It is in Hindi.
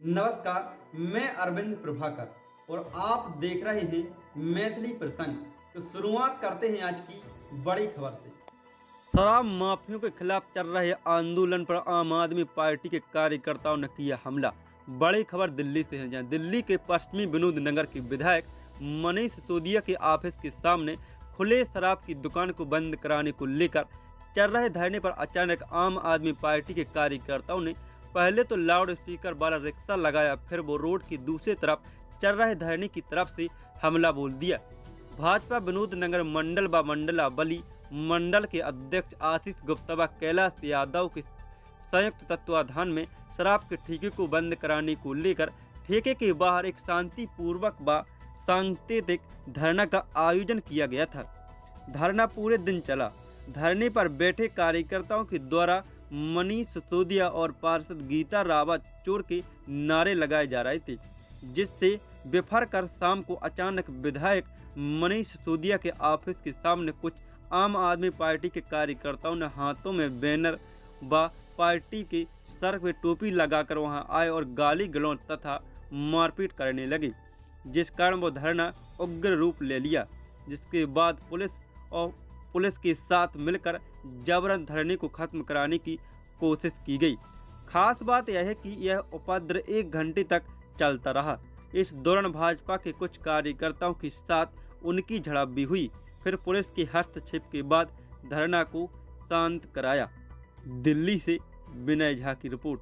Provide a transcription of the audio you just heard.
नमस्कार, मैं अरविंद प्रभाकर और आप देख रहे हैं मैथिली प्रसंग। तो शुरुआत करते हैं आज की बड़ी खबर से। शराब माफियों के खिलाफ चल रहे आंदोलन पर आम आदमी पार्टी के कार्यकर्ताओं ने किया हमला। बड़ी खबर दिल्ली से है, जहां दिल्ली के पश्चिमी विनोद नगर के विधायक मनीष सिसोदिया के ऑफिस के सामने खुले शराब की दुकान को बंद कराने को लेकर चल रहे धरने पर अचानक आम आदमी पार्टी के कार्यकर्ताओं ने पहले तो लाउड स्पीकर वाला रिक्शा लगाया, फिर वो रोड की दूसरी तरफ चल रहे धरने की तरफ से हमला बोल दिया। भाजपा विनोद नगर मंडल व मंडला बली मंडल के अध्यक्ष आशीष गुप्ता व कैलाश यादव के संयुक्त तत्वाधान में शराब के ठेके को बंद कराने को लेकर ठेके के बाहर एक शांतिपूर्वक व सांकेतिक धरना का आयोजन किया गया था। धरना पूरे दिन चला। धरने पर बैठे कार्यकर्ताओं के द्वारा मनीष सिसोदिया और पार्षद गीता रावत चोर के नारे लगाए जा रहे थे, जिससे बेफर कर शाम को अचानक विधायक मनीष सिसोदिया के ऑफिस के सामने कुछ आम आदमी पार्टी के कार्यकर्ताओं ने हाथों में बैनर व पार्टी के सर पे टोपी लगाकर वहां आए और गाली गलौज तथा मारपीट करने लगे, जिस कारण वो धरना उग्र रूप ले लिया। जिसके बाद पुलिस के साथ मिलकर जबरन धरने को खत्म कराने की कोशिश की गई। खास बात यह है कि यह उपद्रव 1 घंटे तक चलता रहा। इस दौरान भाजपा के कुछ कार्यकर्ताओं के साथ उनकी झड़प भी हुई। फिर पुलिस के हस्तक्षेप के बाद धरना को शांत कराया। दिल्ली से विनय झा की रिपोर्ट।